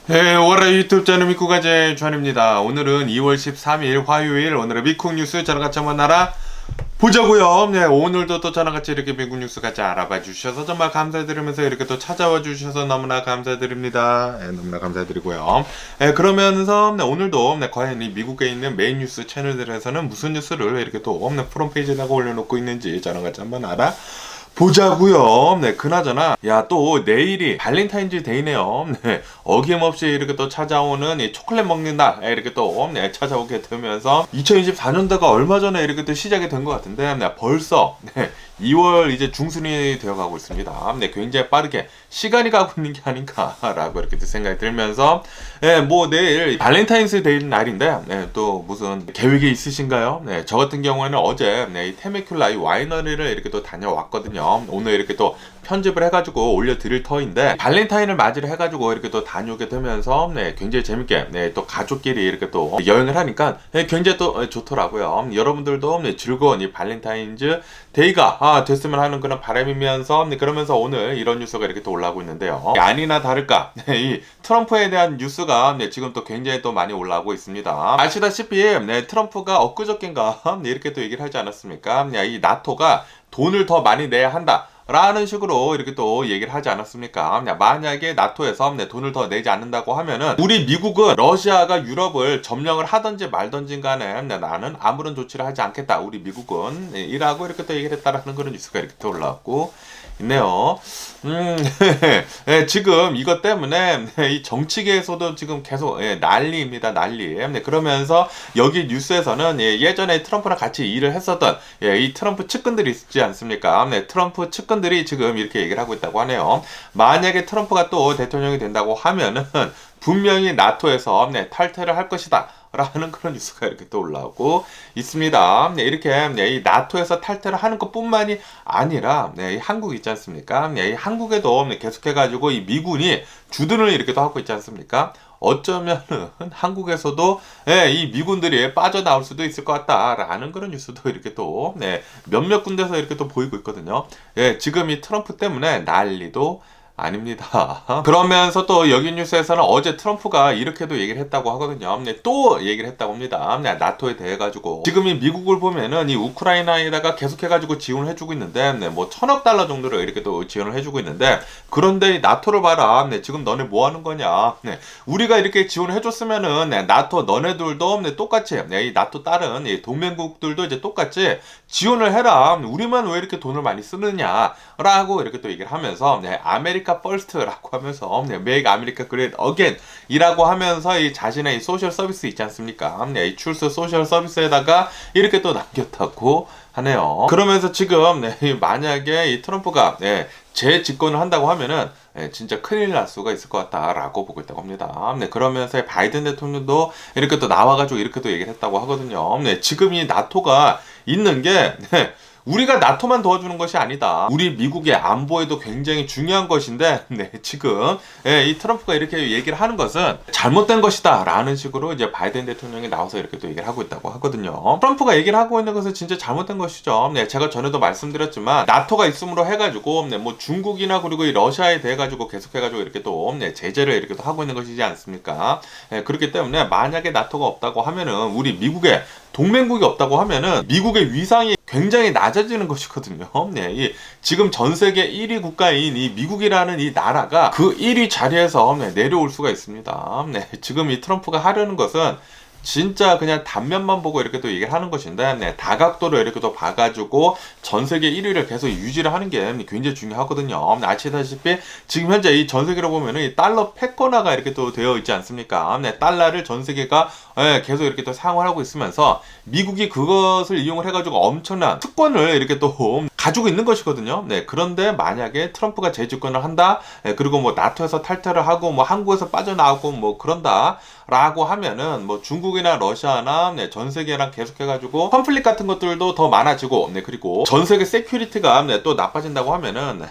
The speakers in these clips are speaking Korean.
네, 월요일 유튜브 채널 미쿠가제 주한입니다. 오늘은 2월 13일 화요일, 오늘의 미국 뉴스 저랑 같이 한번 알아보자고요. 네, 오늘도 또 저랑 같이 이렇게 미국 뉴스 같이 알아봐 주셔서 정말 감사드리면서 이렇게 또 찾아와 주셔서 너무나 감사드립니다. 네, 너무나 감사드리고요. 네, 그러면서 오늘도 과연 이 미국에 있는 메인 뉴스 채널들에서는 무슨 뉴스를 이렇게 또 프론페이지에다가 올려놓고 있는지 저랑 같이 한번 보자고요. 네, 그나저나 야, 또 내일이 발렌타인즈 데이네요. 네, 어김없이 이렇게 또 찾아오는 이 초콜릿 먹는 날 이렇게 또 찾아오게 되면서 2024년도가 얼마 전에 이렇게 또 시작이 된 것 같은데 벌써 2월 이제 중순이 되어가고 있습니다. 네, 굉장히 빠르게 시간이 가고 있는 게 아닌가라고 이렇게 생각이 들면서 뭐 내일 발렌타인스 데이 날인데 또 무슨 계획이 있으신가요? 네, 저 같은 경우에는 어제 이 테메큘라 이 와이너리를 이렇게 또 다녀왔거든요. 오늘 이렇게 또 편집을 해가지고 올려드릴 터인데 발렌타인을 맞이를 해가지고 이렇게 또 다녀오게 되면서 굉장히 재밌게 또 가족끼리 이렇게 또 여행을 하니까 굉장히 또 좋더라고요. 여러분들도 즐거운 이 발렌타인즈 데이가 됐으면 하는 그런 바람이면서 그러면서 오늘 이런 뉴스가 이렇게 또 올라오고 있는데요. 아니나 다를까 이 트럼프에 대한 뉴스가 지금 또 굉장히 또 많이 올라오고 있습니다. 아시다시피 트럼프가 엊그저께인가 이렇게 또 얘기를 하지 않았습니까? 이 나토가 돈을 더 많이 내야 한다 라는 식으로 이렇게 또 얘기를 하지 않았습니까? 만약에 나토에서 돈을 더 내지 않는다고 하면은 우리 미국은 러시아가 유럽을 점령을 하든지 말든지 간에 나는 아무런 조치를 하지 않겠다. 우리 미국은 이라고 이렇게 또 얘기를 했다라는 그런 뉴스가 이렇게 또 올라왔고 있네요. 지금 이것 때문에 이 정치계에서도 지금 계속 난리입니다. 난리. 그러면서 여기 뉴스에서는 예전에 트럼프랑 같이 일을 했었던 이 트럼프 측근들이 있지 않습니까? 트럼프 측근들이 지금 이렇게 얘기를 하고 있다고 하네요. 만약에 트럼프가 또 대통령이 된다고 하면은 분명히 나토에서 탈퇴를 할 것이다. 라는 그런 뉴스가 이렇게 또 올라오고 있습니다. 이렇게 이 나토에서 탈퇴를 하는 것뿐만이 아니라 이 한국 있지 않습니까? 이 한국에도 계속해가지고 이 미군이 주둔을 이렇게 또 하고 있지 않습니까? 어쩌면은 한국에서도 이 미군들이 빠져나올 수도 있을 것 같다라는 그런 뉴스도 이렇게 또 몇몇 군데서 이렇게 또 보이고 있거든요. 지금 이 트럼프 때문에 난리도 아닙니다. 그러면서 또 여기 뉴스에서는 어제 트럼프가 이렇게도 얘기를 했다고 하거든요. 또 얘기를 했다고 합니다. 나토에 대해 가지고 지금 이 미국을 보면은 이 우크라이나에다가 계속해가지고 지원을 해주고 있는데 뭐 1,000억 달러 정도를 이렇게 또 지원을 해주고 있는데 그런데 이 나토를 봐라. 지금 너네 뭐 하는 거냐? 우리가 이렇게 지원을 해줬으면은 나토 너네들도 똑같이 이 나토 다른 이 동맹국들도 이제 똑같이 지원을 해라. 우리만 왜 이렇게 돈을 많이 쓰느냐라고 이렇게 또 얘기를 하면서 아메리카 퍼스트라고 하면서 Make America Great Again 이라고 하면서 이 자신의 이 소셜 서비스 있지 않습니까? 이 출스 소셜 서비스에다가 이렇게 또 남겼다고 하네요. 그러면서 지금 만약에 이 트럼프가 재집권을 한다고 하면은 진짜 큰일 날 수가 있을 것 같다라고 보고 있다고 합니다. 그러면서 바이든 대통령도 이렇게 또 나와가지고 이렇게 또 얘기를 했다고 하거든요. 지금 이 나토가 있는 게 우리가 나토만 도와주는 것이 아니다. 우리 미국의 안보에도 굉장히 중요한 것인데 지금 이 트럼프가 이렇게 얘기를 하는 것은 잘못된 것이다 라는 식으로 이제 바이든 대통령이 나와서 이렇게 또 얘기를 하고 있다고 하거든요. 트럼프가 얘기를 하고 있는 것은 진짜 잘못된 것이죠. 제가 전에도 말씀드렸지만 나토가 있음으로 해가지고 뭐 중국이나 그리고 이 러시아에 대해 가지고 계속해가지고 이렇게 또 제재를 이렇게 또 하고 있는 것이지 않습니까? 그렇기 때문에 만약에 나토가 없다고 하면은 우리 미국의 동맹국이 없다고 하면은 미국의 위상이 굉장히 낮아지는 것이거든요. 이 지금 전 세계 1위 국가인 이 미국이라는 이 나라가 그 1위 자리에서 내려올 수가 있습니다. 지금 이 트럼프가 하려는 것은 진짜 그냥 단면만 보고 이렇게 또 얘기를 하는 것인데 다각도로 이렇게 또 봐가지고 전 세계 1위를 계속 유지를 하는 게 굉장히 중요하거든요. 아시다시피 지금 현재 이 전 세계로 보면은 이 달러 패권화가 이렇게 또 되어 있지 않습니까? 달러를 전 세계가 계속 이렇게 또 사용을 하고 있으면서 미국이 그것을 이용을 해가지고 엄청난 특권을 이렇게 또 가지고 있는 것이거든요. 그런데 만약에 트럼프가 재집권을 한다, 그리고 뭐 나토에서 탈퇴를 하고 뭐 한국에서 빠져나오고 뭐 그런다. 라고 하면은 뭐 중국이나 러시아나 전 세계랑 계속해가지고 컨플릭 같은 것들도 더 많아지고 그리고 전 세계 세큐리티가 또 나빠진다고 하면은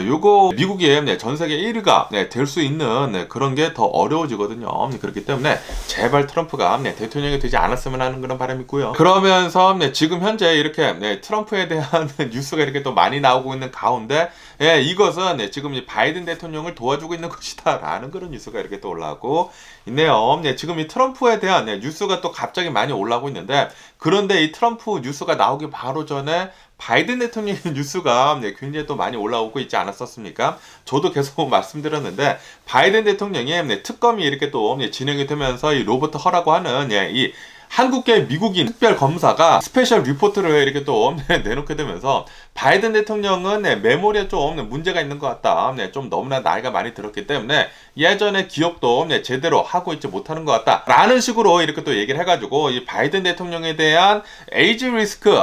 요거 미국의 전 세계 1위가 될 수 있는 그런 게 더 어려워지거든요. 그렇기 때문에 제발 트럼프가 대통령이 되지 않았으면 하는 그런 바람이 있고요. 그러면서 지금 현재 이렇게 트럼프에 대한 뉴스가 이렇게 또 많이 나오고 있는 가운데 이것은 지금 이 바이든 대통령을 도와주고 있는 것이다라는 그런 뉴스가 이렇게 또 올라오고 있네요. 지금 이 트럼프에 대한 뉴스가 또 갑자기 많이 올라오고 있는데 그런데 이 트럼프 뉴스가 나오기 바로 전에 바이든 대통령 뉴스가 굉장히 또 많이 올라오고 있지 않았었습니까? 저도 계속 말씀드렸는데 바이든 대통령의 특검이 이렇게 또 진행이 되면서 이 로버트 허라고 하는 이 한국계 미국인 특별 검사가 스페셜 리포트를 이렇게 또 내놓게 되면서 바이든 대통령은 메모리에 좀 문제가 있는 것 같다. 좀 너무나 나이가 많이 들었기 때문에 예전에 기억도 제대로 하고 있지 못하는 것 같다. 라는 식으로 이렇게 또 얘기를 해가지고 이 바이든 대통령에 대한 에이지 리스크,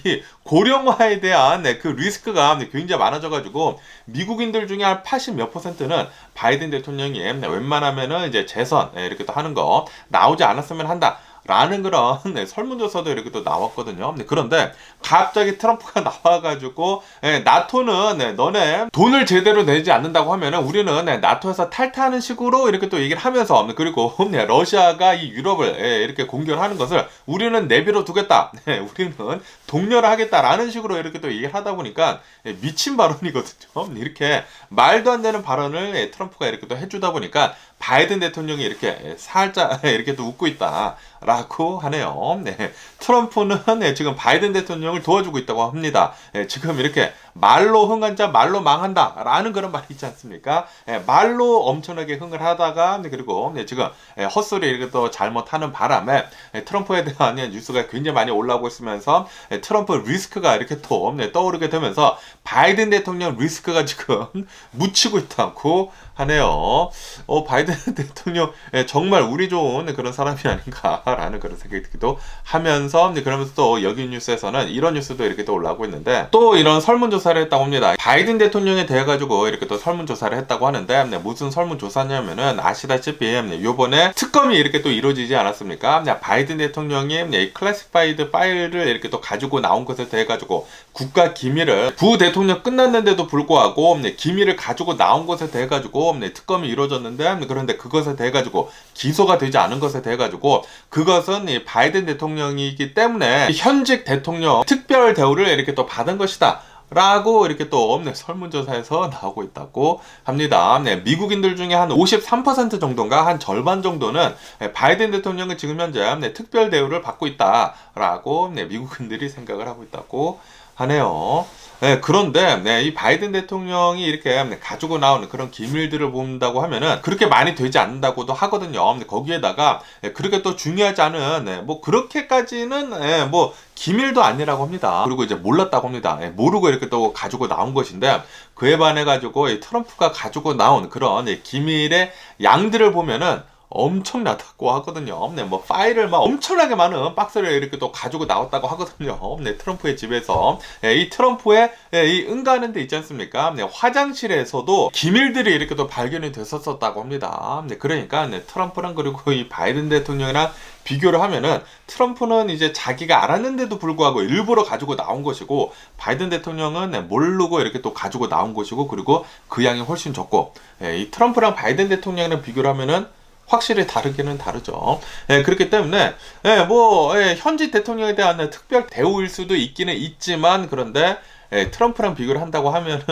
이 고령화에 대한 그 리스크가 굉장히 많아져가지고 미국인들 중에 한 80 몇 %는 바이든 대통령이 웬만하면은 이제 재선 이렇게 또 하는 거 나오지 않았으면 한다. 라는 그런 설문조사도 이렇게 또 나왔거든요. 그런데 갑자기 트럼프가 나와가지고 나토는 너네 돈을 제대로 내지 않는다고 하면은 우리는 나토에서 탈퇴하는 식으로 이렇게 또 얘기를 하면서 그리고 러시아가 이 유럽을 이렇게 공격하는 것을 우리는 내비로 두겠다. 우리는 독려를 하겠다라는 식으로 이렇게 또 얘기를 하다 보니까 미친 발언이거든요. 이렇게 말도 안 되는 발언을 트럼프가 이렇게 또 해주다 보니까 바이든 대통령이 이렇게 살짝 이렇게 또 웃고 있다라고 하네요. 트럼프는 지금 바이든 대통령을 도와주고 있다고 합니다. 지금 이렇게 말로 흥한 자 말로 망한다라는 그런 말이 있지 않습니까? 말로 엄청나게 흥을 하다가 그리고 지금 헛소리 이렇게 또 잘못하는 바람에 트럼프에 대한 뉴스가 굉장히 많이 올라오고 있으면서 트럼프 리스크가 이렇게 또 떠오르게 되면서 바이든 대통령 리스크가 지금 묻히고 있다고 하네요. 바이든 대통령 정말 우리 좋은 그런 사람이 아닌가라는 그런 생각이 들기도 하면서 그러면서 또 여기 뉴스에서는 이런 뉴스도 이렇게 또 올라오고 있는데 또 이런 설문조사를 했다고 합니다. 바이든 대통령에 대해 가지고 이렇게 또 설문조사를 했다고 하는데 무슨 설문조사냐면은 아시다시피 요번에 특검이 이렇게 또 이루어지지 않았습니까? 바이든 대통령이 이 클래시파이드 파일을 이렇게 또 가지고 나온 것에 대해 가지고 국가 기밀을 부대통령 끝났는데도 불구하고 기밀을 가지고 나온 것에 대해 가지고 특검이 이루어졌는데 그런데 그것에 대해 가지고 기소가 되지 않은 것에 대해 가지고 그것은 이 바이든 대통령이기 때문에 현직 대통령 특별 대우를 이렇게 또 받은 것이다. 라고 이렇게 또 설문조사에서 나오고 있다고 합니다. 미국인들 중에 한 53% 정도인가 한 절반 정도는 바이든 대통령은 지금 현재 특별 대우를 받고 있다라고 미국인들이 생각을 하고 있다고 하네요. 그런데 이 바이든 대통령이 이렇게 가지고 나오는 그런 기밀들을 본다고 하면은 그렇게 많이 되지 않는다고도 하거든요. 거기에다가 그렇게 또 중요하지 않은 뭐 그렇게까지는 뭐 기밀도 아니라고 합니다. 그리고 이제 몰랐다고 합니다. 모르고 이렇게 또 가지고 나온 것인데 그에 반해 가지고 이 트럼프가 가지고 나온 그런 기밀의 양들을 보면은 엄청나다고 하거든요. 뭐 파일을 막 엄청나게 많은 박스를 이렇게 또 가지고 나왔다고 하거든요. 트럼프의 집에서 이 트럼프의 이 응가하는 데 있지 않습니까? 화장실에서도 기밀들이 이렇게 또 발견이 됐었다고 합니다. 그러니까 트럼프랑 그리고 이 바이든 대통령이랑 비교를 하면은 트럼프는 이제 자기가 알았는데도 불구하고 일부러 가지고 나온 것이고 바이든 대통령은 모르고 이렇게 또 가지고 나온 것이고 그리고 그 양이 훨씬 적고 이 트럼프랑 바이든 대통령이랑 비교를 하면은 확실히 다르기는 다르죠. 그렇기 때문에 현직 대통령에 대한 특별 대우일 수도 있기는 있지만 그런데 트럼프랑 비교를 한다고 하면은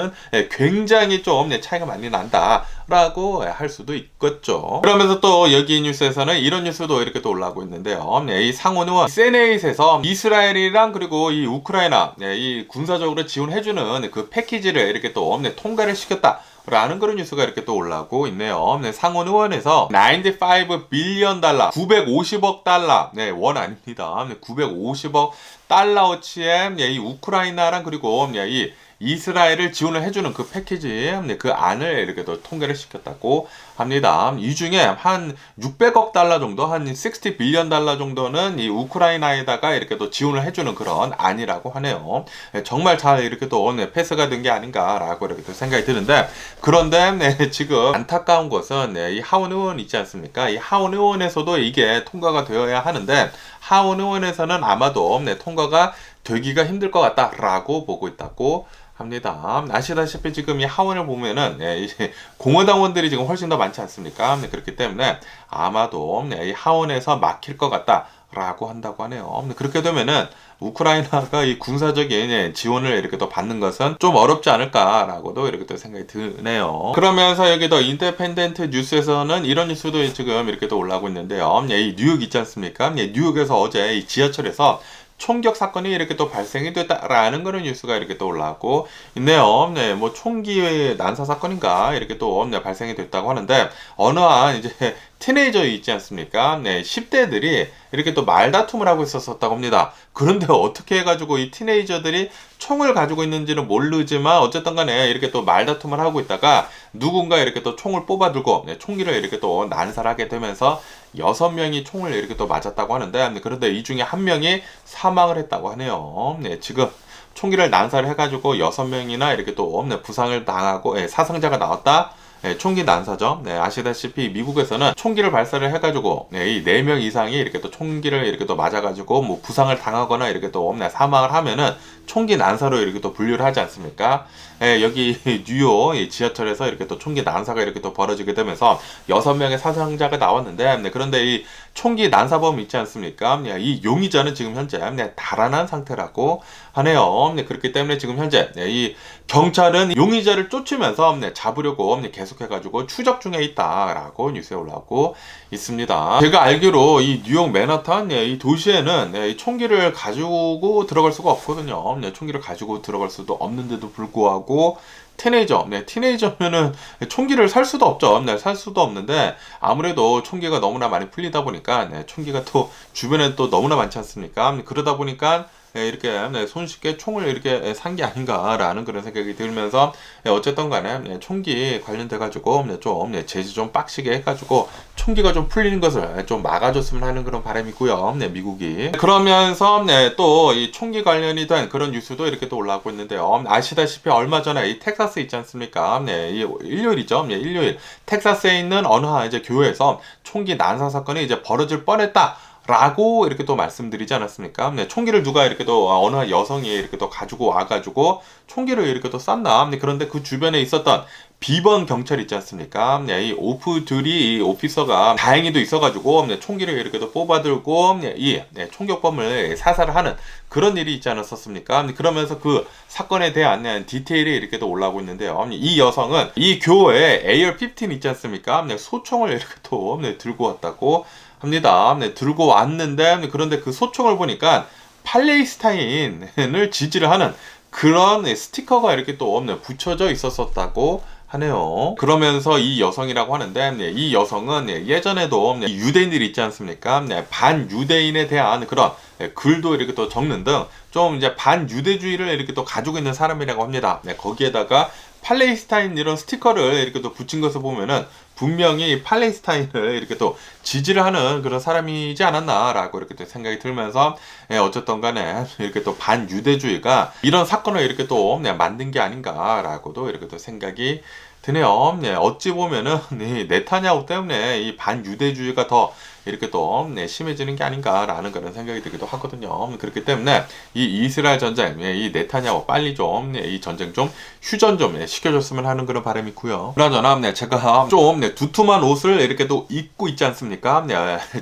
굉장히 좀 차이가 많이 난다라고 할 수도 있겠죠. 그러면서 또 여기 뉴스에서는 이런 뉴스도 이렇게 또 올라오고 있는데요. 이 상원 의원 세네이트에서 이스라엘이랑 그리고 이 우크라이나 이 군사적으로 지원해주는 그 패키지를 이렇게 또 통과를 시켰다. 라는 그런 뉴스가 이렇게 또 올라오고 있네요. 상원 의원에서 95 빌리언 달러, 950억 달러, 원 아닙니다. 950억 달러어치의 이 우크라이나랑 그리고 이 이스라엘을 지원을 해주는 그 패키지, 그 안을 이렇게 또 통과를 시켰다고 합니다. 이 중에 한 600억 달러 정도, 한 60 빌리언 달러 정도는 이 우크라이나에다가 이렇게 또 지원을 해주는 그런 안이라고 하네요. 정말 잘 이렇게 또 패스가 된 게 아닌가라고 이렇게 또 생각이 드는데, 그런데 지금 안타까운 것은 이 하원 의원 있지 않습니까? 이 하원 의원에서도 이게 통과가 되어야 하는데, 하원 의원에서는 아마도 통과가 되기가 힘들 것 같다라고 보고 있다고 합니다. 아시다시피 지금 이 하원을 보면은 이제 공화당원들이 지금 훨씬 더 많지 않습니까? 그렇기 때문에 아마도 이 하원에서 막힐 것 같다. 라고 한다고 하네요. 그렇게 되면은 우크라이나가 이 군사적인 지원을 이렇게 또 받는 것은 좀 어렵지 않을까라고도 이렇게 또 생각이 드네요. 그러면서 여기 더 인디펜던트 뉴스에서는 이런 뉴스도 지금 이렇게 또 올라오고 있는데요. 이 뉴욕 있지 않습니까? 뉴욕에서 어제 이 지하철에서 총격 사건이 이렇게 또 발생이 됐다라는 그런 뉴스가 이렇게 또 올라오고 있네요. 네, 뭐 총기 난사 사건인가 이렇게 또 발생이 됐다고 하는데 어느 한 이제 티네이저 있지 않습니까? 네, 10대들이 이렇게 또 말다툼을 하고 있었다고 합니다. 그런데 어떻게 해가지고 이 티네이저들이 총을 가지고 있는지는 모르지만 어쨌든 간에 이렇게 또 말다툼을 하고 있다가 누군가 이렇게 또 총을 뽑아들고 총기를 이렇게 또 난사를 하게 되면서 6명이 총을 이렇게 또 맞았다고 하는데 그런데 이 중에 한 명이 사망을 했다고 하네요. 네, 지금 총기를 난사를 해가지고 6명이나 이렇게 또 부상을 당하고 사상자가 나왔다. 네, 총기 난사죠. 네, 아시다시피 미국에서는 총기를 발사를 해가지고 이 4명 이상이 이렇게 또 총기를 이렇게 또 맞아가지고 뭐 부상을 당하거나 이렇게 또 사망을 하면은 총기 난사로 이렇게 또 분류를 하지 않습니까? 예, 여기 뉴욕 지하철에서 이렇게 또 총기 난사가 이렇게 또 벌어지게 되면서 6명의 사상자가 나왔는데 그런데 이 총기 난사범 있지 않습니까? 이 용의자는 지금 현재 달아난 상태라고 하네요. 그렇기 때문에 지금 현재 이 경찰은 용의자를 쫓으면서 잡으려고 계속해가지고 추적 중에 있다라고 뉴스에 올라오고 있습니다. 제가 알기로 이 뉴욕 맨하탄 이 도시에는 이 총기를 가지고 들어갈 수가 없거든요. 총기를 가지고 들어갈 수도 없는데도 불구하고 티네이저면은 총기를 살 수도 없죠. 살 수도 없는데 아무래도 총기가 너무나 많이 풀리다 보니까 총기가 또 주변에 또 너무나 많지 않습니까? 그러다 보니까 이렇게 손쉽게 총을 이렇게 산 게 아닌가라는 그런 생각이 들면서 어쨌든 간에 총기 관련돼 가지고 좀 제지 좀 빡시게 해가지고 총기가 좀 풀리는 것을 좀 막아줬으면 하는 그런 바람이고요. 미국이 그러면서 또 이 총기 관련이 된 그런 뉴스도 이렇게 또 올라오고 있는데요. 아시다시피 얼마 전에 이 텍사스 있지 않습니까? 이 일요일이죠. 일요일 텍사스에 있는 어느 한 이제 교회에서 총기 난사 사건이 이제 벌어질 뻔했다. 라고 이렇게 또 말씀드리지 않았습니까? 총기를 누가 이렇게 또 어느 여성이 이렇게 또 가지고 와가지고 총기를 이렇게 또 쐈나? 그런데 그 주변에 있었던 비번 경찰 있지 않습니까? 이 오프듀리 오피서가 다행히도 있어가지고 총기를 이렇게 또 뽑아들고 이 총격범을 사살을 하는 그런 일이 있지 않았었습니까? 그러면서 그 사건에 대한 디테일이 이렇게 또 올라오고 있는데요. 이 여성은 이 교회에 AR-15 있지 않습니까? 소총을 이렇게 또 들고 왔다고 합니다. 들고 왔는데 그런데 그 소총을 보니까 팔레스타인을 지지를 하는 그런 스티커가 이렇게 또 붙여져 있었다고 하네요. 그러면서 이 여성이라고 하는데 이 여성은 예전에도 유대인들이 있지 않습니까? 반유대인에 대한 그런 글도 이렇게 또 적는 등 좀 이제 반유대주의를 이렇게 또 가지고 있는 사람이라고 합니다. 거기에다가 팔레스타인 이런 스티커를 이렇게 또 붙인 것을 보면은 분명히 팔레스타인을 이렇게 또 지지를 하는 그런 사람이지 않았나라고 이렇게 또 생각이 들면서 어쨌든 간에 이렇게 또 반유대주의가 이런 사건을 이렇게 또 만든 게 아닌가라고도 이렇게 또 생각이 드네요. 어찌 보면은 이 네타냐후 때문에 이 반유대주의가 더 이렇게 또 심해지는 게 아닌가라는 그런 생각이 들기도 하거든요. 그렇기 때문에 이 이스라엘 전쟁, 이 네타냐후 빨리 좀 이 전쟁 좀 휴전 좀 시켜줬으면 하는 그런 바람이 있고요. 그러나 제가 좀 두툼한 옷을 이렇게 또 입고 있지 않습니까?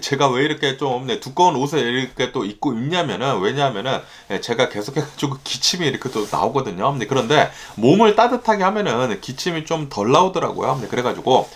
제가 왜 이렇게 좀 두꺼운 옷을 이렇게 또 입고 있냐면은 왜냐하면은 제가 계속해가지고 기침이 이렇게 또 나오거든요. 그런데 몸을 따뜻하게 하면은 기침이 좀 덜 나오더라고요. 그래가지고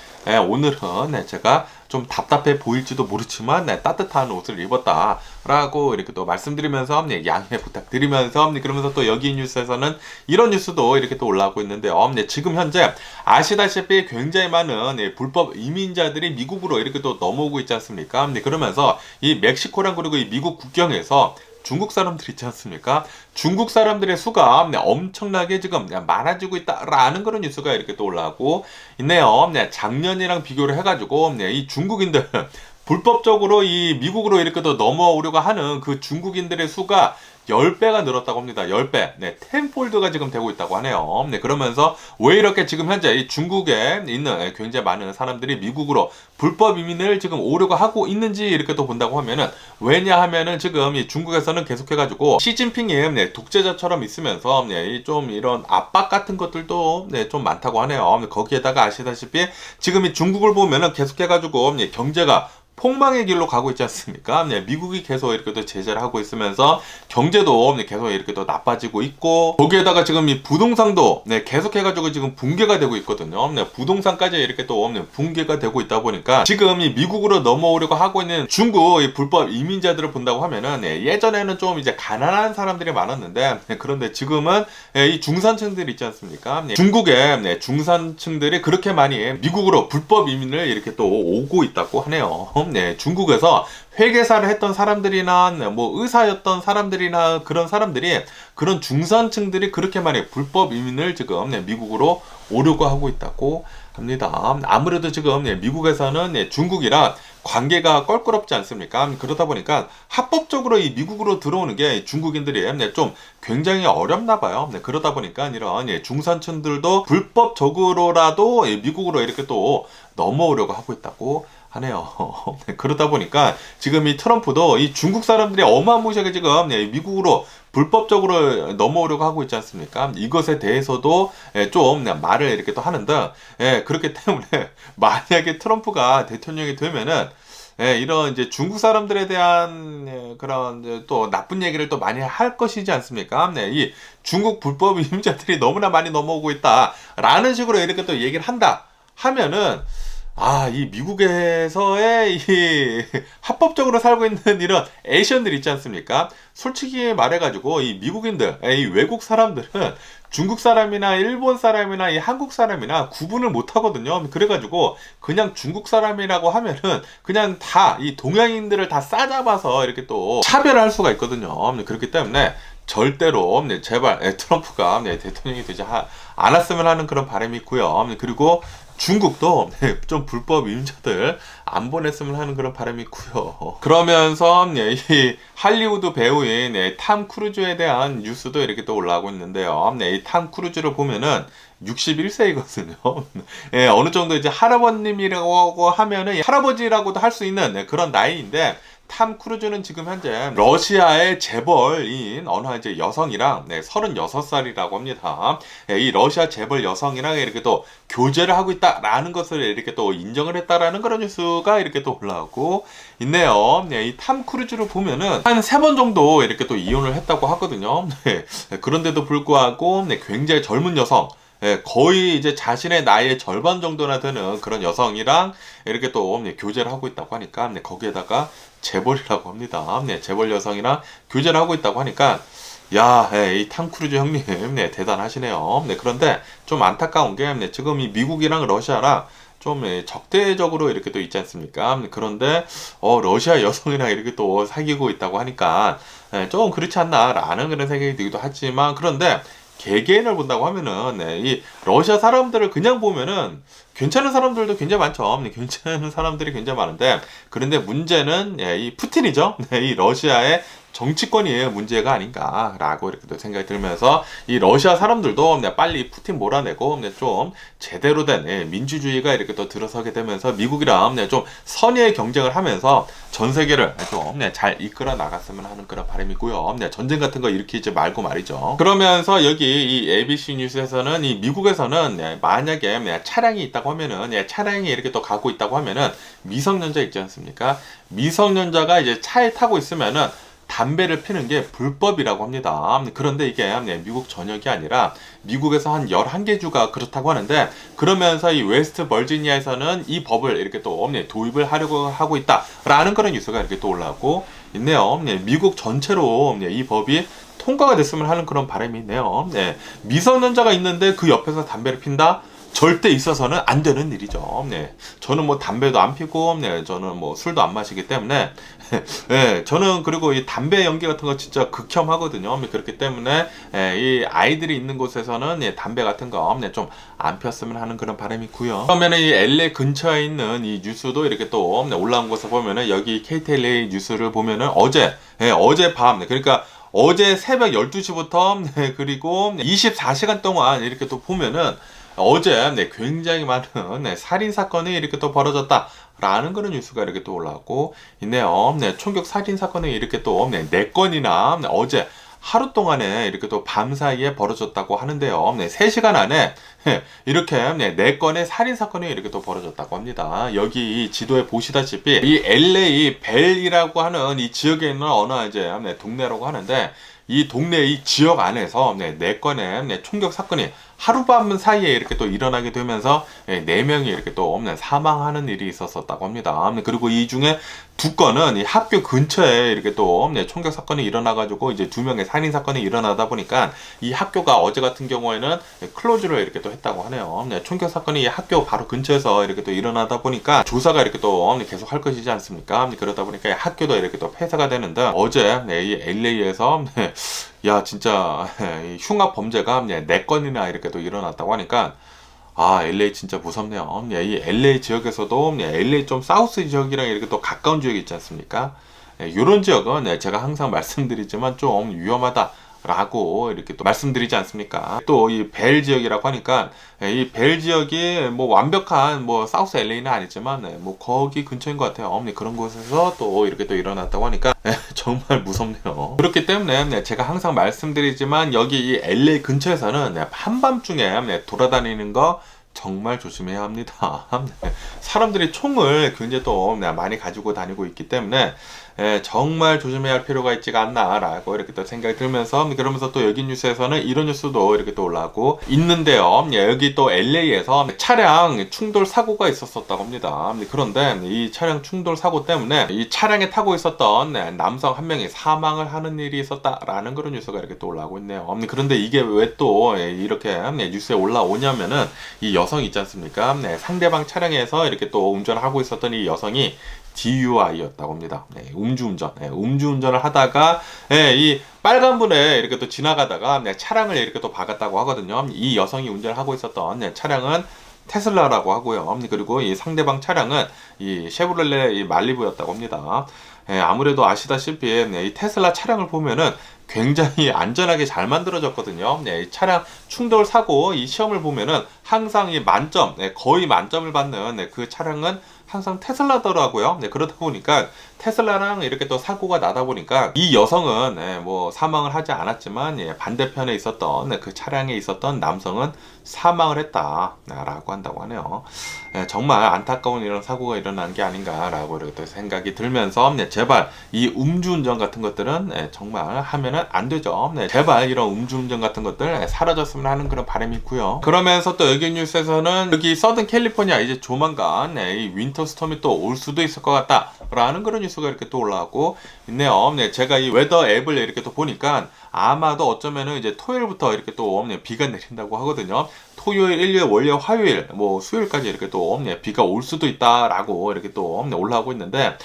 오늘은 제가 좀 답답해 보일지도 모르지만 따뜻한 옷을 입었다라고 이렇게 또 말씀드리면서 양해 부탁드리면서 그러면서 또 여기 뉴스에서는 이런 뉴스도 이렇게 또 올라오고 있는데요. 지금 현재 아시다시피 굉장히 많은 불법 이민자들이 미국으로 이렇게 또 넘어오고 있지 않습니까? 그러면서 이 멕시코랑 그리고 이 미국 국경에서 중국 사람들 있지 않습니까? 중국 사람들의 수가 엄청나게 지금 많아지고 있다라는 그런 뉴스가 이렇게 또 올라오고 있네요. 작년이랑 비교를 해가지고 이 중국인들 불법적으로 이 미국으로 이렇게 또 넘어오려고 하는 그 중국인들의 수가 10배가 늘었다고 합니다. 10배. 10폴드가 지금 되고 있다고 하네요. 그러면서 왜 이렇게 지금 현재 이 중국에 있는 굉장히 많은 사람들이 미국으로 불법 이민을 지금 오려고 하고 있는지 이렇게 또 본다고 하면은 왜냐하면은 지금 이 중국에서는 계속해가지고 시진핑이 독재자처럼 있으면서 좀 이런 압박 같은 것들도 좀 많다고 하네요. 거기에다가 아시다시피 지금 이 중국을 보면은 계속해가지고 경제가 폭망의 길로 가고 있지 않습니까? 네, 미국이 계속 이렇게 또 제재를 하고 있으면서 경제도 계속 이렇게 또 나빠지고 있고, 거기에다가 지금 이 부동산도 계속해가지고 지금 붕괴가 되고 있거든요. 부동산까지 이렇게 또 붕괴가 되고 있다 보니까 지금 이 미국으로 넘어오려고 하고 있는 중국 이 불법 이민자들을 본다고 하면은 예전에는 좀 이제 가난한 사람들이 많았는데, 그런데 지금은 이 중산층들이 있지 않습니까? 중국의 중산층들이 그렇게 많이 미국으로 불법 이민을 이렇게 또 오고 있다고 하네요. 중국에서 회계사를 했던 사람들이나 뭐 의사였던 사람들이나 그런 사람들이, 그런 중산층들이 그렇게 많이 불법 이민을 지금 미국으로 오려고 하고 있다고 합니다. 아무래도 지금 미국에서는 중국이랑 관계가 껄끄럽지 않습니까? 그러다 보니까 합법적으로 이 미국으로 들어오는 게 중국인들이 좀 굉장히 어렵나 봐요. 그러다 보니까 이런 중산층들도 불법적으로라도 미국으로 이렇게 또 넘어오려고 하고 있다고 하네요. 그러다 보니까 지금 이 트럼프도 이 중국 사람들이 어마무시하게 지금 미국으로 불법적으로 넘어오려고 하고 있지 않습니까? 이것에 대해서도 좀 말을 이렇게 또 하는데, 그렇기 때문에 만약에 트럼프가 대통령이 되면은 이런 이제 중국 사람들에 대한 그런 이제 또 나쁜 얘기를 또 많이 할 것이지 않습니까? 이 중국 불법 이민자들이 너무나 많이 넘어오고 있다라는 식으로 이렇게 또 얘기를 한다 하면은, 이 미국에서의 이 합법적으로 살고 있는 이런 에이션들 있지 않습니까? 솔직히 말해가지고 이 미국인들, 이 외국 사람들은 중국 사람이나 일본 사람이나 이 한국 사람이나 구분을 못 하거든요. 그래가지고 그냥 중국 사람이라고 하면은 그냥 다 이 동양인들을 다 싸잡아서 이렇게 또 차별할 수가 있거든요. 그렇기 때문에 절대로 제발 트럼프가 대통령이 되지 않았으면 하는 그런 바람이 있고요. 그리고 중국도 좀 불법 이민자들 안 보냈으면 하는 그런 바람이 있고요. 그러면서 이 할리우드 배우인 탐 크루즈에 대한 뉴스도 이렇게 또 올라오고 있는데요. 이 탐 크루즈를 보면은 61세이거든요. 어느 정도 이제 할아버님이라고 하면은 할아버지라고도 할 수 있는 그런 나이인데, 탐 크루즈는 지금 현재 러시아의 재벌인 어느 이제 여성이랑 36살이라고 합니다. 이 러시아 재벌 여성이랑 이렇게 또 교제를 하고 있다라는 것을 이렇게 또 인정을 했다라는 그런 뉴스가 이렇게 또 올라오고 있네요. 이 탐 크루즈를 보면은 한 3번 정도 이렇게 또 이혼을 했다고 하거든요. 그런데도 불구하고 굉장히 젊은 여성, 거의 이제 자신의 나이의 절반 정도나 되는 그런 여성이랑 이렇게 또 교제를 하고 있다고 하니까, 거기에다가 재벌이라고 합니다. 재벌 여성이랑 교제를 하고 있다고 하니까, 야, 이 탐 크루즈 형님, 대단하시네요. 그런데 좀 안타까운 게, 지금 이 미국이랑 러시아랑 좀 적대적으로 이렇게 또 있지 않습니까? 그런데 러시아 여성이랑 이렇게 또 사귀고 있다고 하니까 좀 그렇지 않나라는 그런 생각이 들기도 하지만, 그런데 개개인을 본다고 하면은 이 러시아 사람들을 그냥 보면은 괜찮은 사람들도 굉장히 많죠. 괜찮은 사람들이 굉장히 많은데, 그런데 문제는 이 푸틴이죠. 이 러시아의 정치권이 문제가 아닌가라고 이렇게 또 생각이 들면서, 이 러시아 사람들도 빨리 푸틴 몰아내고 좀 제대로 된 민주주의가 이렇게 또 들어서게 되면서 미국이랑 좀 선의의 경쟁을 하면서 전 세계를 좀 잘 이끌어 나갔으면 하는 그런 바람이고요. 전쟁 같은 거 일으키지 말고 말이죠. 그러면서 여기 이 ABC 뉴스에서는 이 미국에서는 만약에 차량이 있다고 하면은, 차량이 이렇게 또 가고 있다고 하면은 미성년자 있지 않습니까? 미성년자가 이제 차에 타고 있으면은 담배를 피는 게 불법이라고 합니다. 그런데 이게 미국 전역이 아니라 미국에서 한 11개 주가 그렇다고 하는데, 그러면서 이 웨스트 버지니아에서는 이 법을 이렇게 또 도입을 하려고 하고 있다라는 그런 뉴스가 이렇게 또 올라오고 있네요. 미국 전체로 이 법이 통과가 됐으면 하는 그런 바람이 있네요. 미성년자가 있는데 그 옆에서 담배를 핀다? 절대 있어서는 안 되는 일이죠. 저는 뭐 담배도 안 피고, 저는 뭐 술도 안 마시기 때문에, 저는 그리고 이 담배 연기 같은 거 진짜 극혐하거든요. 그렇기 때문에 이 아이들이 있는 곳에서는 담배 같은 거 좀 안 폈으면 하는 그런 바람이 있고요. 그러면 이 LA 근처에 있는 이 뉴스도 이렇게 또 올라온 것을 보면은, 여기 KTLA 뉴스를 보면은 어젯밤, 그러니까 어제 새벽 12시부터 그리고 24시간 동안 이렇게 또 보면은 어제 굉장히 많은 살인 사건이 이렇게 또 벌어졌다라는 그런 뉴스가 이렇게 또 올라오고 있네요. 총격 살인 사건이 이렇게 또 4건이나 어제 하루 동안에 이렇게 또 밤 사이에 벌어졌다고 하는데요. 네, 3시간 안에 이렇게 4건의 살인 사건이 이렇게 또 벌어졌다고 합니다. 여기 이 지도에 보시다시피 이 LA 벨이라고 하는 이 지역에 있는 어느 이제 동네라고 하는데, 이 동네 이 지역 안에서 4건의 총격 사건이 하룻밤 사이에 이렇게 또 일어나게 되면서 4명이 이렇게 또 사망하는 일이 있었다고 합니다. 그리고 이 중에 2건은 이 학교 근처에 이렇게 또 총격 사건이 일어나가지고 이제 2명의 살인 사건이 일어나다 보니까 이 학교가 어제 같은 경우에는 클로즈를 이렇게 또 했다고 하네요. 총격 사건이 학교 바로 근처에서 이렇게 또 일어나다 보니까 조사가 이렇게 또 계속 할 것이지 않습니까? 그러다 보니까 학교도 이렇게 또 폐쇄가 되는데, 어제 이 LA에서 야 진짜 흉악 범죄가 4건이나 이렇게 또 일어났다고 하니까 LA 진짜 무섭네요. 이 LA 지역에서도 LA 좀 사우스 지역이랑 이렇게 또 가까운 지역이 있지 않습니까? 이런 지역은 제가 항상 말씀드리지만 좀 위험하다 라고 이렇게 또 말씀드리지 않습니까? 또 이 벨 지역이라고 하니까 이 벨 지역이 뭐 완벽한 뭐 사우스 LA는 아니지만 뭐 거기 근처인 것 같아요. 그런 곳에서 또 이렇게 또 일어났다고 하니까 정말 무섭네요. 그렇기 때문에 제가 항상 말씀드리지만 여기 이 LA 근처에서는 한밤중에 돌아다니는 거 정말 조심해야 합니다. 사람들이 총을 굉장히 또 많이 가지고 다니고 있기 때문에 정말 조심해야 할 필요가 있지가 않나라고 이렇게 또 생각이 들면서, 그러면서 또 여기 뉴스에서는 이런 뉴스도 이렇게 또 올라오고 있는데요. 여기 또 LA에서 차량 충돌 사고가 있었다고 합니다. 그런데 이 차량 충돌 사고 때문에 이 차량에 타고 있었던 남성 한 명이 사망을 하는 일이 있었다라는 그런 뉴스가 이렇게 또 올라오고 있네요. 그런데 이게 왜 또 이렇게 뉴스에 올라오냐면은, 이 여성 있지 않습니까? 상대방 차량에서 이렇게 또 운전을 하고 있었던 이 여성이 DUI였다고 합니다. 음주운전을 하다가 이 빨간불에 이렇게 또 지나가다가 차량을 이렇게 또 박았다고 하거든요. 이 여성이 운전을 하고 있었던 차량은 테슬라라고 하고요. 그리고 이 상대방 차량은 이 쉐보레레 이 말리부였다고 합니다. 아무래도 아시다시피 이 테슬라 차량을 보면은 굉장히 안전하게 잘 만들어졌거든요. 이 차량 충돌 사고 이 시험을 보면은 항상 이 만점, 거의 만점을 받는 그 차량은 항상 테슬라더라고요. 그러다 보니까 테슬라랑 이렇게 또 사고가 나다 보니까 이 여성은 뭐 사망을 하지 않았지만 반대편에 있었던 그 차량에 있었던 남성은 사망을 했다라고 한다고 하네요. 정말 안타까운 이런 사고가 일어난 게 아닌가라고 이렇게 생각이 들면서 제발 이 음주운전 같은 것들은 정말 하면은 안 되죠. 제발 이런 음주운전 같은 것들 사라졌으면 하는 그런 바람이 있고요. 그러면서 또 여기 뉴스에서는 여기 서든 캘리포니아 이제 조만간 이 윈터 스톰이 또 올 수도 있을 것 같다 라는 그런 뉴스가 이렇게 또 올라오고 있네요. 제가 이 웨더 앱을 이렇게 또 보니까 아마도 어쩌면은 이제 토요일부터 이렇게 또 비가 내린다고 하거든요. 토요일, 일요일, 월요일, 화요일, 뭐 수요일까지 이렇게 또 비가 올 수도 있다라고 이렇게 또 올라오고 있는데,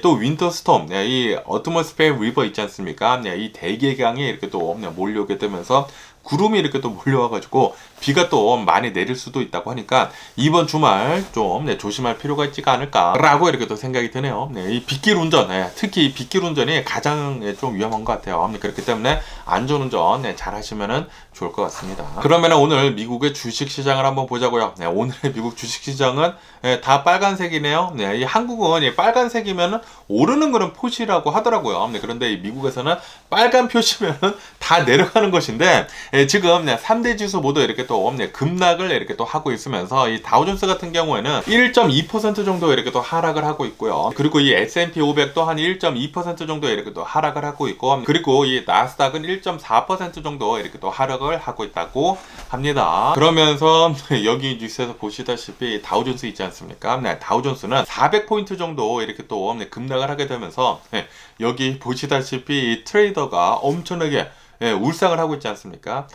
또 윈터 스톰, 이 어트모스페어 리버 있지 않습니까? 이 대계강이 이렇게 또 몰려오게 되면서 구름이 이렇게 또 몰려와가지고 비가 또 많이 내릴 수도 있다고 하니까 이번 주말 좀 조심할 필요가 있지가 않을까라고 이렇게 또 생각이 드네요. 이 빗길 운전, 특히 이 빗길 운전이 가장 좀 위험한 것 같아요. 그렇기 때문에 안전운전 잘 하시면은 좋을 것 같습니다. 그러면 오늘 미국의 주식시장을 한번 보자고요. 오늘의 미국 주식시장은 다 빨간색이네요. 이 한국은 빨간색이면 오르는 그런 표시라고 하더라고요. 그런데 이 미국에서는 빨간 표시면 다 내려가는 것인데, 지금 3대 지수 모두 이렇게 또 급락을 이렇게 또 하고 있으면서 이 다우존스 같은 경우에는 1.2% 정도 이렇게 또 하락을 하고 있고요. 그리고 이 S&P 500 또한 1.2% 정도 이렇게 또 하락을 하고 있고, 그리고 이 나스닥은 1.4% 정도 이렇게 또 하락을 하고 있다고 합니다. 그러면서 여기 뉴스에서 보시다시피 다우존스 있지 않습니까? 다우존스는 400포인트 정도 이렇게 또 급락을 하게 되면서 여기 보시다시피 이 트레이더가 엄청나게 울상을 하고 있지 않습니까?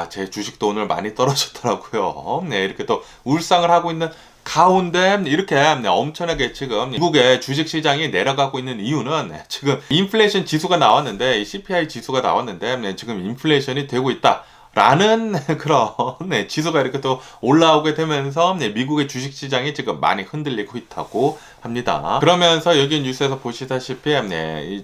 제 주식도 오늘 많이 떨어졌더라고요. 이렇게 또 울상을 하고 있는 가운데 이렇게 엄청나게 지금 미국의 주식시장이 내려가고 있는 이유는 지금 인플레이션 지수가 나왔는데, CPI 지수가 나왔는데 지금 인플레이션이 되고 있다 라는 그런 지수가 이렇게 또 올라오게 되면서 미국의 주식시장이 지금 많이 흔들리고 있다고 합니다. 그러면서 여기 뉴스에서 보시다시피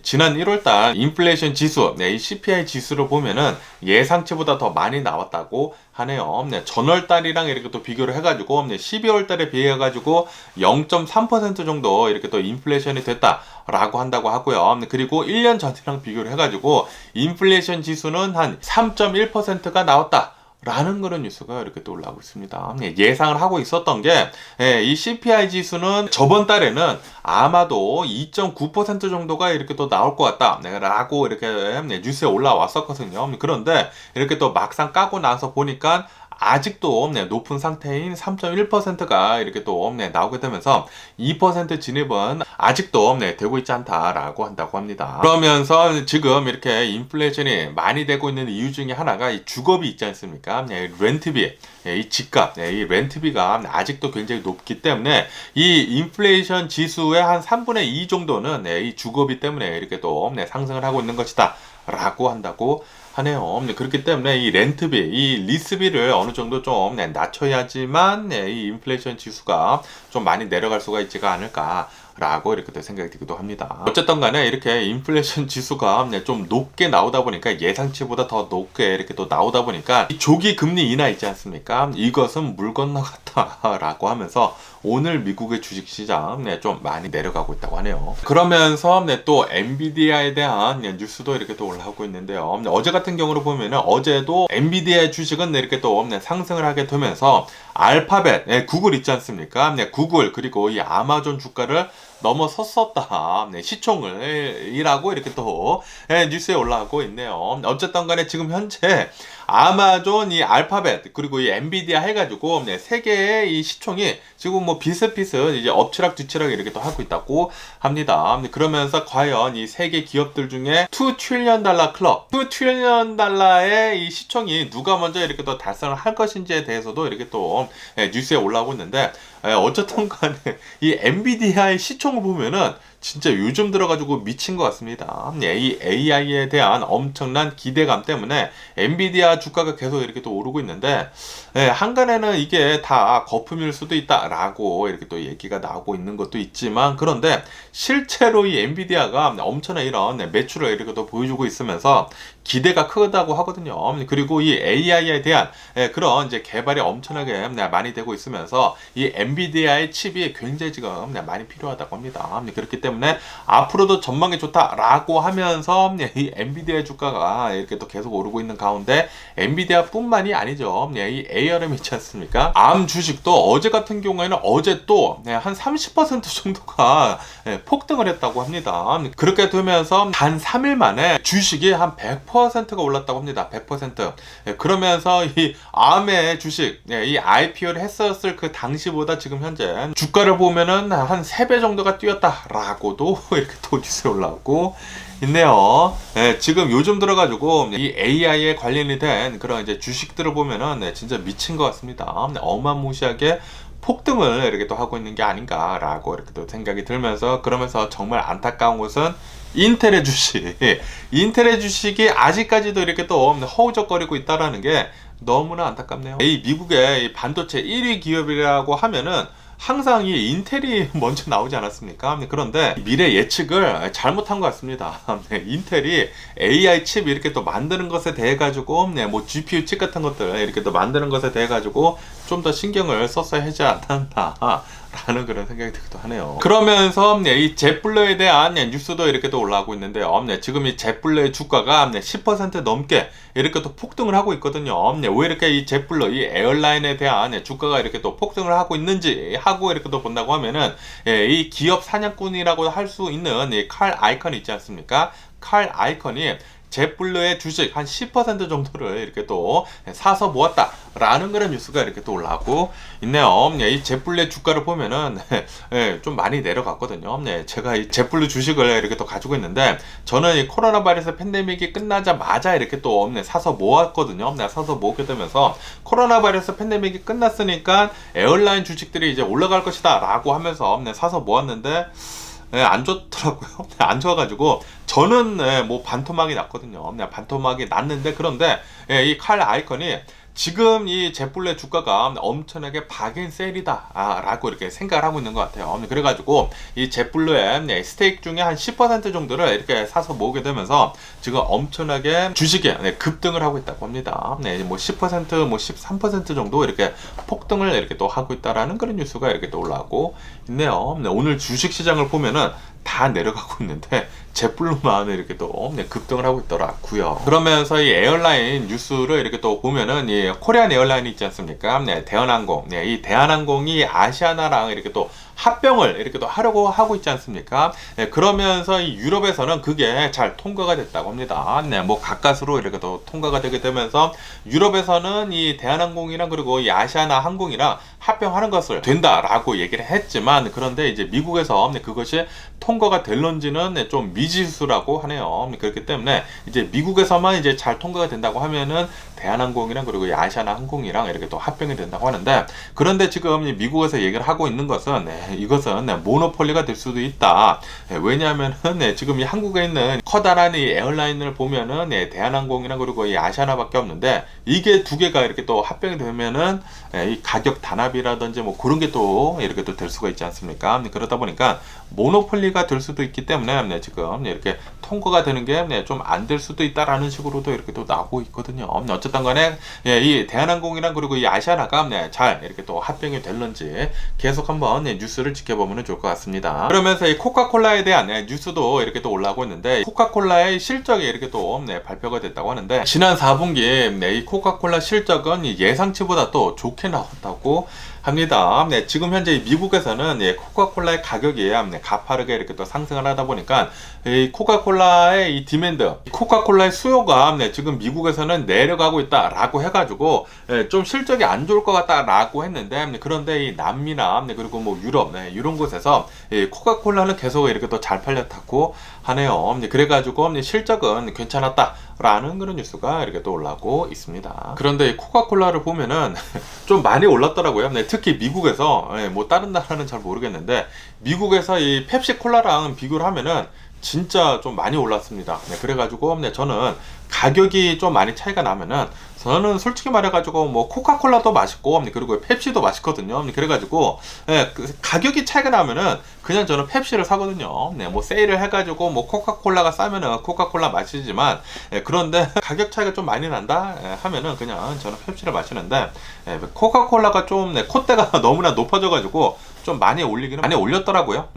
지난 1월달 인플레이션 지수, 이 CPI 지수를 보면은 예상치보다 더 많이 나왔다고 하네요. 전월 달이랑 이렇게 또 비교를 해가지고 12월 달에 비해가지고 0.3% 정도 이렇게 또 인플레이션이 됐다라고 한다고 하고요. 그리고 1년 전이랑 비교를 해가지고 인플레이션 지수는 한 3.1%가 나왔다. 라는 그런 뉴스가 이렇게 또 올라오고 있습니다. 예상을 하고 있었던 게, 이 CPI 지수는 저번 달에는 아마도 2.9% 정도가 이렇게 또 나올 것 같다. 라고 이렇게 뉴스에 올라왔었거든요. 그런데 이렇게 또 막상 까고 나서 보니까 아직도 높은 상태인 3.1%가 이렇게 또 나오게 되면서 2% 진입은 아직도 되고 있지 않다라고 한다고 합니다. 그러면서 지금 이렇게 인플레이션이 많이 되고 있는 이유 중에 하나가 이 주거비 있지 않습니까? 렌트비, 이 집값, 이 렌트비가 아직도 굉장히 높기 때문에 이 인플레이션 지수의 한 3분의 2 정도는 이 주거비 때문에 이렇게 또 상승을 하고 있는 것이다 라고 한다고 하네요. 그렇기 때문에 이 렌트비, 이 리스비를 어느 정도 좀 낮춰야지만 이 인플레이션 지수가 좀 많이 내려갈 수가 있지가 않을까라고 이렇게 또 생각이 들기도 합니다. 어쨌든 간에 이렇게 인플레이션 지수가 좀 높게 나오다 보니까 예상치보다 더 높게 이렇게 또 나오다 보니까 이 조기 금리 인하 있지 않습니까? 이것은 물 건너갔다라고 하면서 오늘 미국의 주식시장 좀 많이 내려가고 있다고 하네요. 그러면서 또 엔비디아에 대한 뉴스도 이렇게 또 올라오고 있는데요. 어제 같은 경우로 보면 어제도 엔비디아 주식은 이렇게 또 상승을 하게 되면서 알파벳, 구글 있지 않습니까? 구글 그리고 이 아마존 주가를 넘어섰었다. 시총을이라고 이렇게 또 뉴스에 올라오고 있네요. 어쨌든 간에 지금 현재 아마존, 이 알파벳 그리고 이 엔비디아 해가지고 세 개의 이 시총이 지금 뭐 비슷비슷 이제 엎치락 뒤치락 이렇게 또 하고 있다고 합니다. 그러면서 과연 이 세 개 기업들 중에 2 트릴리언 달러 클럽, 2 트릴리언 달러의 이 시총이 누가 먼저 이렇게 또 달성을 할 것인지에 대해서도 이렇게 또 뉴스에 올라오고 있는데, 어쨌든 간에 이 엔비디아의 시총을 보면은 진짜 요즘 들어가지고 미친 것 같습니다. 이 AI에 대한 엄청난 기대감 때문에 엔비디아 주가가 계속 이렇게 또 오르고 있는데, 한간에는 이게 다 거품일 수도 있다라고 이렇게 또 얘기가 나오고 있는 것도 있지만, 그런데 실제로 이 엔비디아가 엄청난 이런 매출을 이렇게 또 보여주고 있으면서 기대가 크다고 하거든요. 그리고 이 AI에 대한 그런 이제 개발이 엄청나게 많이 되고 있으면서 이 엔비디아의 칩이 굉장히 지금 많이 필요하다고 합니다. 그렇기 때문에 앞으로도 전망이 좋다라고 하면서 이 엔비디아 주가가 이렇게 또 계속 오르고 있는 가운데, 엔비디아 뿐만이 아니죠. 이 ARM 있지 않습니까? ARM 주식도 어제 같은 경우에는 어제 또 한 30% 정도가 폭등을 했다고 합니다. 그렇게 되면서 단 3일 만에 주식이 한 100%가 올랐다고 합니다. 100%. 그러면서 이 ARM의 주식, 이 IPO를 했었을 그 당시보다 지금 현재 주가를 보면은 한 3배 정도가 뛰었다라고도 이렇게 또 뉴스에 올라오고 있네요. 지금 요즘 들어가지고 이 AI에 관련이 된 그런 이제 주식들을 보면은 진짜 미친 것 같습니다. 어마무시하게 폭등을 이렇게 또 하고 있는 게 아닌가라고 이렇게 또 생각이 들면서, 그러면서 정말 안타까운 것은 인텔의 주식, 인텔의 주식이 아직까지도 이렇게 또 허우적거리고 있다라는 게 너무나 안타깝네요. 이 미국의 반도체 1위 기업이라고 하면은 항상 이 인텔이 먼저 나오지 않았습니까? 그런데 미래 예측을 잘못한 것 같습니다. 인텔이 AI 칩 이렇게 또 만드는 것에 대해 가지고 뭐 GPU 칩 같은 것들 이렇게 또 만드는 것에 대해 가지고 좀 더 신경을 썼어야 하지 않았나 라는 그런 생각이 들기도 하네요. 그러면서 이 젯블루에 대한 뉴스도 이렇게 또 올라오고 있는데요. 지금 이 젯블루의 주가가 10% 넘게 이렇게 또 폭등을 하고 있거든요. 왜 이렇게 이 젯블루, 이 에어라인에 대한 주가가 이렇게 또 폭등을 하고 있는지 하고 이렇게 또 본다고 하면은, 이 기업 사냥꾼이라고 할 수 있는 이 칼 아이컨 있지 않습니까? 칼 아이컨이 젯블루의 주식 한 10% 정도를 이렇게 또 사서 모았다라는 그런 뉴스가 이렇게 또 올라오고 있네요. 이 젯블루의 주가를 보면은 좀 많이 내려갔거든요. 제가 이 젯블루 주식을 이렇게 또 가지고 있는데, 저는 이 코로나 바이러스 팬데믹이 끝나자마자 이렇게 또 사서 모았거든요. 사서 모으게 되면서 코로나 바이러스 팬데믹이 끝났으니까 에어라인 주식들이 이제 올라갈 것이다 라고 하면서 사서 모았는데, 안 좋더라고요. 안 좋아가지고 저는 뭐 반토막이 났거든요. 반토막이 났는데, 그런데 이 칼 아이콘이 지금 이 제플루의 주가가 엄청나게 박앤셀이다 라고 이렇게 생각을 하고 있는 것 같아요. 그래가지고 이 제플루의 스테이크 중에 한 10% 정도를 이렇게 사서 모으게 되면서 지금 엄청나게 주식에 급등을 하고 있다고 합니다. 뭐 10%, 뭐 13% 정도 이렇게 폭등을 이렇게 또 하고 있다라는 그런 뉴스가 이렇게 또 올라오고 있네요. 오늘 주식 시장을 보면은 다 내려가고 있는데 제플루만 이렇게 또 급등을 하고 있더라고요. 그러면서 이 에어라인 뉴스를 이렇게 또 보면은 이 코리안 에어라인이 있지 않습니까? 대한항공. 이 대한항공이 아시아나랑 이렇게 또 합병을 이렇게 또 하려고 하고 있지 않습니까? 그러면서 이 유럽에서는 그게 잘 통과가 됐다고 합니다. 뭐 가까스로 이렇게 또 통과가 되게 되면서 유럽에서는 이 대한항공이랑 그리고 이 아시아나 항공이랑 합병하는 것을 된다라고 얘기를 했지만, 그런데 이제 미국에서 그것이 통과가 될런지는 좀 미지수라고 하네요. 그렇기 때문에 이제 미국에서만 이제 잘 통과가 된다고 하면은 대한항공이랑 그리고 이 아시아나 항공이랑 이렇게 또 합병이 된다고 하는데, 그런데 지금 미국에서 얘기를 하고 있는 것은 이것은 모노폴리가 될 수도 있다. 왜냐하면은 지금 이 한국에 있는 커다란 이 에어라인을 보면은 대한항공이랑 그리고 이 아시아나밖에 없는데, 이게 두 개가 이렇게 또 합병이 되면은 이 가격 단합이라든지 뭐 그런 게 또 이렇게 또 될 수가 있지 않습니까? 그러다 보니까 모노폴리가 될 수도 있기 때문에 지금 이렇게 통과가 되는 게 좀 안 될 수도 있다라는 식으로도 이렇게 또 나오고 있거든요. 어쨌든 간에 이 대한항공이랑 그리고 이 아시아나가 잘 이렇게 또 합병이 될런지 계속 한번 뉴스를 지켜보면 좋을 것 같습니다. 그러면서 이 코카콜라에 대한 뉴스도 이렇게 또 올라오고 있는데, 코카콜라의 실적이 이렇게 또 발표가 됐다고 하는데, 지난 4분기 이 코카콜라 실적은 예상치보다 또 좋게 나왔다고 합니다. 지금 현재 미국에서는 코카콜라의 가격이 가파르게 이렇게 또 상승을 하다 보니까 이 코카콜라의 이 디맨드, 코카콜라의 수요가 지금 미국에서는 내려가고 있다라고 해가지고 좀 실적이 안 좋을 것 같다라고 했는데, 그런데 이 남미나 그리고 뭐 유럽 이런 곳에서 코카콜라는 계속 이렇게 또 잘 팔렸다고 하네요. 그래가지고 실적은 괜찮았다라는 그런 뉴스가 이렇게 또 올라오고 있습니다. 그런데 이 코카콜라를 보면은 좀 많이 올랐더라고요. 특히 미국에서, 뭐 다른 나라는 잘 모르겠는데 미국에서 이 펩시콜라랑 비교를 하면은 진짜 좀 많이 올랐습니다. 그래가지고 저는 가격이 좀 많이 차이가 나면은, 저는 솔직히 말해가지고 뭐 코카콜라도 맛있고 그리고 펩시도 맛있거든요. 그래가지고 가격이 차이가 나면은 그냥 저는 펩시를 사거든요. 뭐 세일을 해가지고 뭐 코카콜라가 싸면은 코카콜라 마시지만, 그런데 가격 차이가 좀 많이 난다 하면은 그냥 저는 펩시를 마시는데, 코카콜라가 좀 콧대가 너무나 높아져가지고 좀 많이 올리기는 많이 올렸더라고요.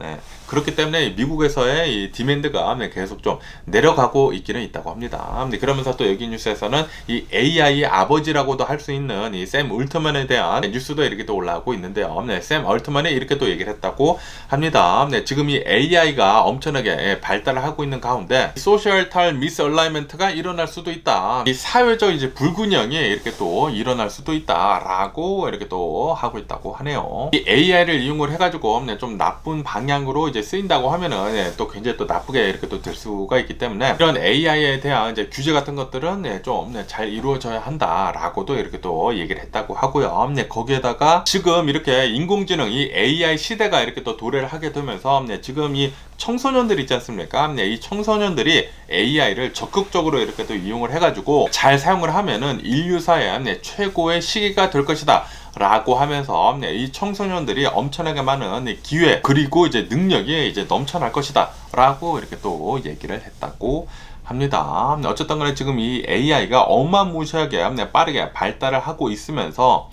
그렇기 때문에 미국에서의 이 디맨드가 계속 좀 내려가고 있기는 있다고 합니다. 그러면서 또 여기 뉴스에서는 이 AI의 아버지라고도 할 수 있는 이 샘 올트만에 대한 뉴스도 이렇게 또 올라오고 있는데요. 샘 올트만이 이렇게 또 얘기를 했다고 합니다. 지금 이 AI가 엄청나게 발달을 하고 있는 가운데 소셜탈 미스얼라이먼트가 일어날 수도 있다. 이 사회적 이제 불균형이 이렇게 또 일어날 수도 있다라고 이렇게 또 하고 있다고 하네요. 이 AI를 이용을 해가지고 좀 나쁜 방향으로 이제 쓰인다고 하면은 또 굉장히 또 나쁘게 이렇게 또 될 수가 있기 때문에, 이런 AI에 대한 이제 규제 같은 것들은 좀 잘 이루어져야 한다라고도 이렇게 또 얘기를 했다고 하고요. 거기에다가 지금 이렇게 인공지능 이 AI 시대가 이렇게 또 도래를 하게 되면서 지금 이 청소년들 있지 않습니까? 이 청소년들이 AI를 적극적으로 이렇게 또 이용을 해가지고 잘 사용을 하면은 인류사의 최고의 시기가 될 것이다 라고 하면서 이 청소년들이 엄청나게 많은 기회 그리고 이제 능력이 이제 넘쳐날 것이다 라고 이렇게 또 얘기를 했다고 합니다. 어쨌든 간에 지금 이 AI가 어마무시하게 빠르게 발달을 하고 있으면서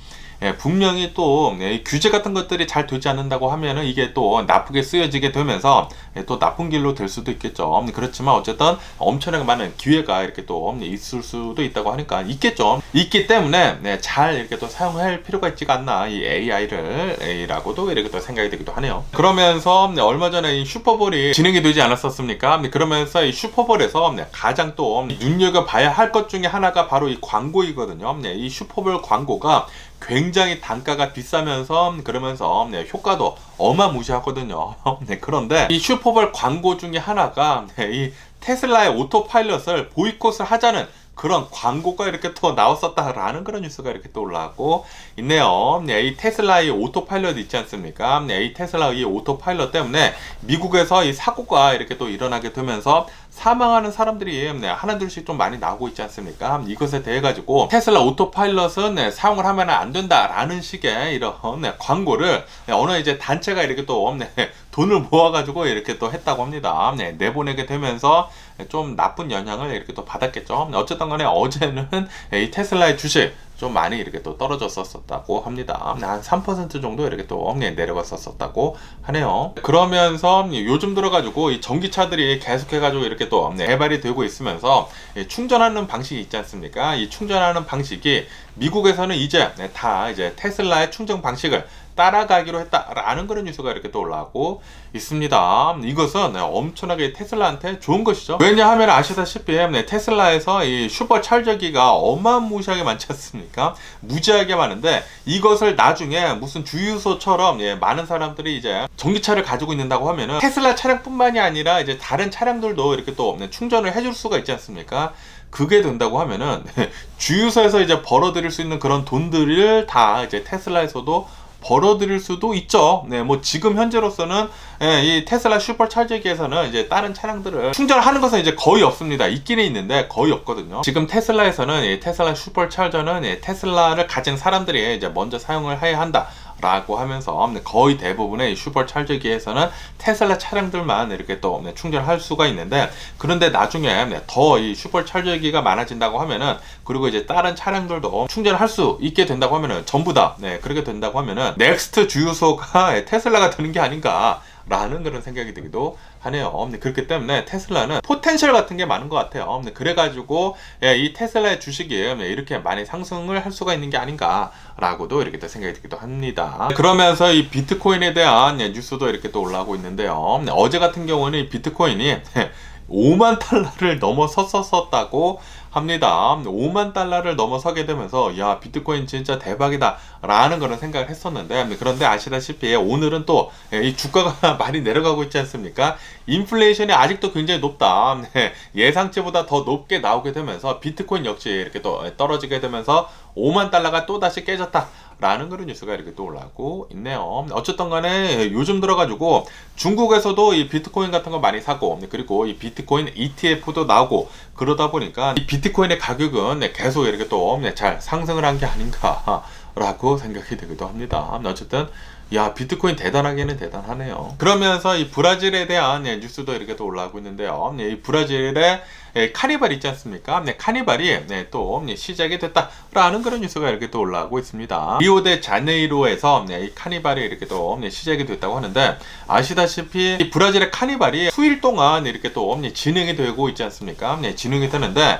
분명히 또 규제 같은 것들이 잘 되지 않는다고 하면은 이게 또 나쁘게 쓰여지게 되면서 또 나쁜 길로 될 수도 있겠죠. 그렇지만 어쨌든 엄청나게 많은 기회가 이렇게 또 있을 수도 있다고 하니까 있겠죠. 있기 때문에 잘 이렇게 또 사용할 필요가 있지가 않나, 이 AI를 라고도 이렇게 또 생각이 되기도 하네요. 그러면서 얼마 전에 이 슈퍼볼이 진행이 되지 않았었습니까? 그러면서 이 슈퍼볼에서 가장 또 눈여겨봐야 할 것 중에 하나가 바로 이 광고이거든요. 이 슈퍼볼 광고가 굉장히 단가가 비싸면서 그러면서 효과도 어마무시하거든요. 그런데 이 슈퍼볼 광고 중에 하나가 이 테슬라의 오토파일럿을 보이콧을 하자는 그런 광고가 이렇게 또 나왔었다라는 그런 뉴스가 이렇게 또 올라오고 있네요. 이 테슬라의 오토파일럿 있지 않습니까? 이 테슬라 이 오토파일럿 때문에 미국에서 이 사고가 이렇게 또 일어나게 되면서 사망하는 사람들이 하나둘씩 좀 많이 나오고 있지 않습니까? 이것에 대해 가지고 테슬라 오토파일럿은 사용을 하면 안 된다라는 식의 이런 광고를 어느 이제 단체가 이렇게 또 돈을 모아가지고 이렇게 또 했다고 합니다. 내보내게 되면서 좀 나쁜 영향을 이렇게 또 받았겠죠. 어쨌든 간에 어제는 이 테슬라의 주식 좀 많이 이렇게 또 떨어졌었다고 합니다. 한 3% 정도 이렇게 또 내려갔었다고 하네요. 그러면서 요즘 들어가지고 이 전기차들이 계속해가지고 이렇게 또 개발이 되고 있으면서 충전하는 방식이 있지 않습니까? 이 충전하는 방식이 미국에서는 이제 다 이제 테슬라의 충전 방식을 따라가기로 했다라는 그런 뉴스가 이렇게 또 올라오고 있습니다. 이것은 엄청나게 테슬라한테 좋은 것이죠. 왜냐하면 아시다시피 테슬라에서 이 슈퍼 찰저기가 어마무시하게 많지 않습니까? 무지하게 많은데 이것을 나중에 무슨 주유소처럼 많은 사람들이 이제 전기차를 가지고 있는다고 하면은 테슬라 차량뿐만이 아니라 이제 다른 차량들도 이렇게 또 충전을 해줄 수가 있지 않습니까? 그게 된다고 하면은 주유소에서 이제 벌어들일 수 있는 그런 돈들을 다 이제 테슬라에서도 벌어들일 수도 있죠. 뭐 지금 현재로서는 이 테슬라 슈퍼찰저기에서는 이제 다른 차량들을 충전하는 것은 이제 거의 없습니다. 있기는 있는데 거의 없거든요. 지금 테슬라에서는 이 테슬라 슈퍼찰저는 테슬라를 가진 사람들이 이제 먼저 사용을 해야 한다. 라고 하면서 거의 대부분의 슈퍼찰저기에서는 테슬라 차량들만 이렇게 또 충전할 수가 있는데, 그런데 나중에 더 이 슈퍼찰저기가 많아진다고 하면은, 그리고 이제 다른 차량들도 충전할 수 있게 된다고 하면은 전부 다 그렇게 된다고 하면은 넥스트 주유소가 테슬라가 되는 게 아닌가 라는 그런 생각이 들기도 하네요. 그렇기 때문에 테슬라는 포텐셜 같은 게 많은 것 같아요. 그래가지고 이 테슬라의 주식이 이렇게 많이 상승을 할 수가 있는 게 아닌가 라고도 이렇게 또 생각이 들기도 합니다. 그러면서 이 비트코인에 대한 뉴스도 이렇게 또 올라오고 있는데요. 어제 같은 경우는 이 비트코인이 5만 달러를 넘어섰었다고 합니다. 5만 달러를 넘어서게 되면서 야, 비트코인 진짜 대박이다 라는 그런 생각을 했었는데, 그런데 아시다시피 오늘은 또 이 주가가 많이 내려가고 있지 않습니까? 인플레이션이 아직도 굉장히 높다. 예상치보다 더 높게 나오게 되면서 비트코인 역시 이렇게 또 떨어지게 되면서 5만 달러가 또 다시 깨졌다 라는 그런 뉴스가 이렇게 또 올라오고 있네요. 어쨌든 간에 요즘 들어가지고 중국에서도 이 비트코인 같은 거 많이 사고, 그리고 이 비트코인 ETF도 나오고, 그러다 보니까 이 비트코인의 가격은 계속 이렇게 또 잘 상승을 한 게 아닌가 라고 생각이 되기도 합니다. 어쨌든 야, 비트코인 대단하기는 대단하네요. 그러면서 이 브라질에 대한 뉴스도 이렇게 또 올라오고 있는데요. 이 브라질의 카니발 있지 않습니까? 카니발이 또 시작이 됐다라는 그런 뉴스가 이렇게 또 올라오고 있습니다. 리오데자네이루에서 이 카니발이 이렇게 또 시작이 됐다고 하는데, 아시다시피 이 브라질의 카니발이 수일 동안 이렇게 또 진행이 되고 있지 않습니까? 진행이 되는데,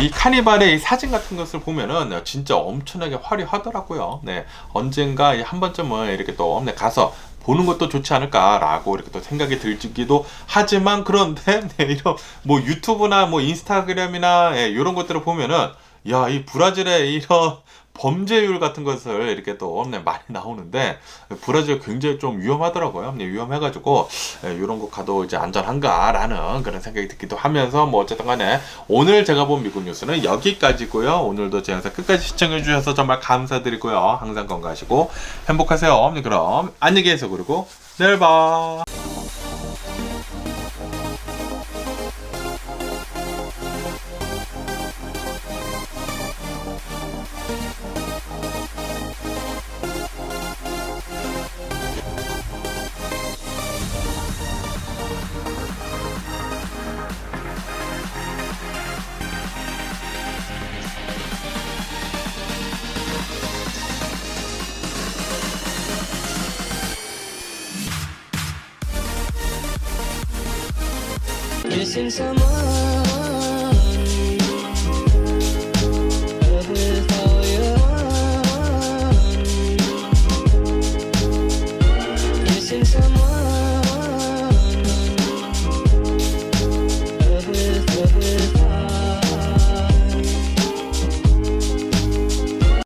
이 카니발의 이 사진 같은 것을 보면은 진짜 엄청나게 화려하더라고요. 언젠가 한 번쯤은 이렇게 또 가서 보는 것도 좋지 않을까라고 이렇게 또 생각이 들기도 하지만, 그런데 이런 뭐 유튜브나 뭐 인스타그램이나 이런 것들을 보면은 야, 이 브라질의 이런 범죄율 같은 것을 이렇게 또 많이 나오는데, 브라질 굉장히 좀 위험하더라고요. 위험해가지고 이런 곳 가도 이제 안전한가라는 그런 생각이 듣기도 하면서, 뭐 어쨌든 간에 오늘 제가 본 미국 뉴스는 여기까지고요. 오늘도 제 영상 끝까지 시청해 주셔서 정말 감사드리고요. 항상 건강하시고 행복하세요. 그럼 안녕히 계세요. 그리고 내일 봐. Missing someone with all your heart. Missing someone.